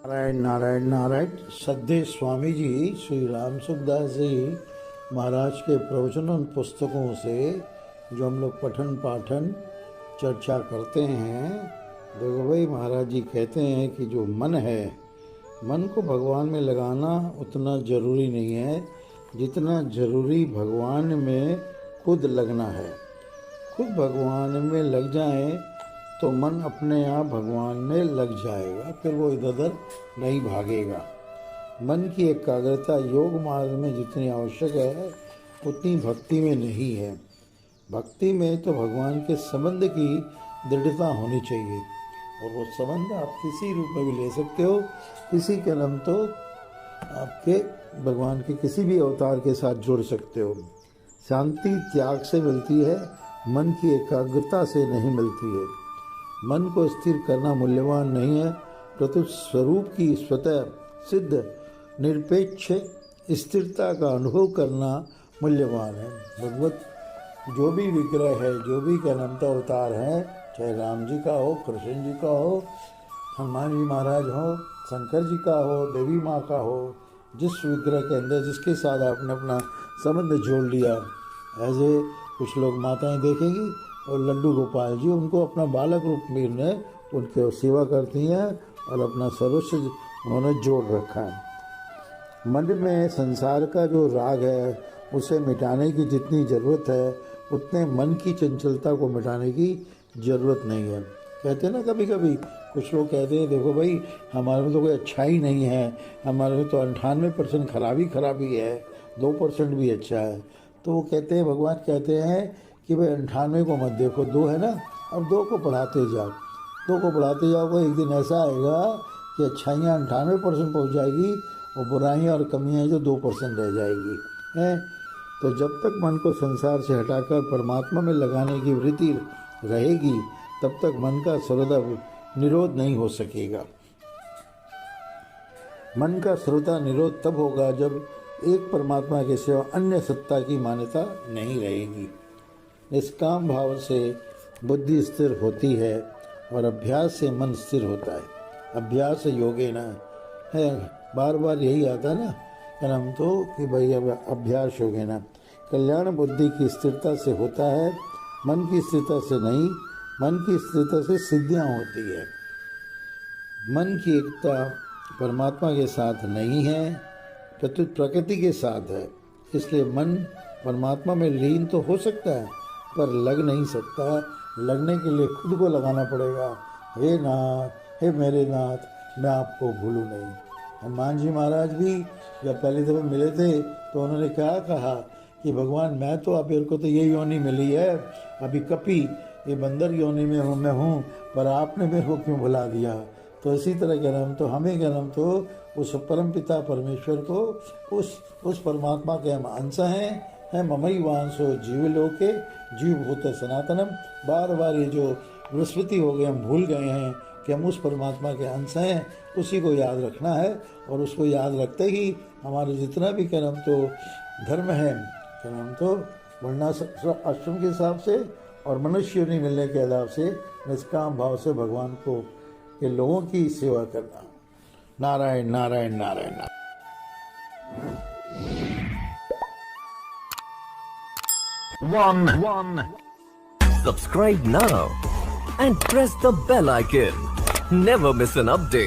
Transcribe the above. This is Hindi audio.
नारायण नारायण नारायण। श्रद्धेय स्वामी जी श्री राम सुखदास जी महाराज के प्रवचन उन पुस्तकों से जो हम लोग पठन पाठन चर्चा करते हैं। देखो भाई, महाराज जी कहते हैं कि जो मन है, मन को भगवान में लगाना उतना जरूरी नहीं है जितना जरूरी भगवान में खुद लगना है। खुद भगवान में लग जाए तो मन अपने आप भगवान में लग जाएगा, फिर वो इधर उधर नहीं भागेगा। मन की एकाग्रता योग मार्ग में जितनी आवश्यक है उतनी भक्ति में नहीं है। भक्ति में तो भगवान के संबंध की दृढ़ता होनी चाहिए, और वो संबंध आप किसी रूप में भी ले सकते हो। किसी के नाम तो आपके भगवान के किसी भी अवतार के साथ जुड़ सकते हो। शांति त्याग से मिलती है, मन की एकाग्रता से नहीं मिलती है। मन को स्थिर करना मूल्यवान नहीं है, प्रत्युत स्वरूप की स्वतः सिद्ध निरपेक्ष स्थिरता का अनुभव करना मूल्यवान है। भगवत जो भी विग्रह है, जो भी अनंत अवतार है, चाहे राम जी का हो, कृष्ण जी का हो, हनुमान जी महाराज हो, शंकर जी का हो, देवी माँ का हो, जिस विग्रह के अंदर जिसके साथ आपने अपना संबंध जोड़ लिया, ऐसे कुछ लोग माताएं देखेंगी और लड्डू गोपाल जी उनको अपना बालक रूप में उनके सेवा करती हैं और अपना सर्वस्व उन्होंने जोड़ रखा है। मन में संसार का जो राग है उसे मिटाने की जितनी ज़रूरत है उतने मन की चंचलता को मिटाने की ज़रूरत नहीं है। कहते हैं ना, कभी कभी कुछ लोग कहते हैं देखो भाई, हमारे में तो कोई अच्छा ही नहीं है, हमारे में तो 98% खराबी है, 2% भी अच्छा है। तो वो कहते हैं, भगवान कहते हैं कि भाई 98 को मत देखो, 2 है ना, अब 2 को बढ़ाते जाओ, 2 को बढ़ाते जाओ। एक दिन ऐसा आएगा कि अच्छाइयाँ 98% पहुँच जाएगी और बुराइयाँ और कमियाँ जो 2% रह जाएगी हैं। तो जब तक मन को संसार से हटाकर परमात्मा में लगाने की वृत्ति रहेगी तब तक मन का सर्वदा निरोध नहीं हो सकेगा। मन का सर्वदा निरोध तब होगा जब एक परमात्मा के सिवा अन्य सत्ता की मान्यता नहीं रहेगी। निष्काम भाव से बुद्धि स्थिर होती है और अभ्यास से मन स्थिर होता है। अभ्यास योगेन है, बार बार यही आता है ना हम तो कि भाई अब अभ्यास योगेन। कल्याण बुद्धि की स्थिरता से होता है, मन की स्थिरता से नहीं। मन की स्थिरता से सिद्धियाँ होती है। मन की एकता परमात्मा के साथ नहीं है, प्रत्युत प्रकृति के साथ है। इसलिए मन परमात्मा में लीन तो हो सकता है पर लग नहीं सकता। लगने के लिए खुद को लगाना पड़ेगा। हे नाथ, हे मेरे नाथ, मैं आपको भूलूं नहीं। हनुमान जी महाराज भी जब पहली दफ़ा मिले थे तो उन्होंने क्या कहा कि भगवान, मैं तो आप मेरे को तो ये योनि मिली है, अभी कपी ये बंदर योनि में मैं हूँ, पर आपने मेरे को क्यों भुला दिया। तो इसी तरह का नाम तो हमें क्या नाम तो उस परम पिता परमेश्वर को, उस परमात्मा के हम अंश हैं। ममई वांसो जीव लोके जीव भूत सनातनम। बार बार ये जो विस्मृति हो गए, हम भूल गए हैं कि हम उस परमात्मा के अंश हैं। उसी को याद रखना है, और उसको याद रखते ही हमारे जितना भी क्या नाम तो धर्म है, क्या नाम तो वर्णाश्रम के हिसाब से और मनुष्य नहीं मिलने के हिसाब से निष्काम भाव से भगवान को के लोगों की सेवा करना। Narayan Narayan Narayan Narayan. One. Subscribe now and press the bell icon. Never miss an update.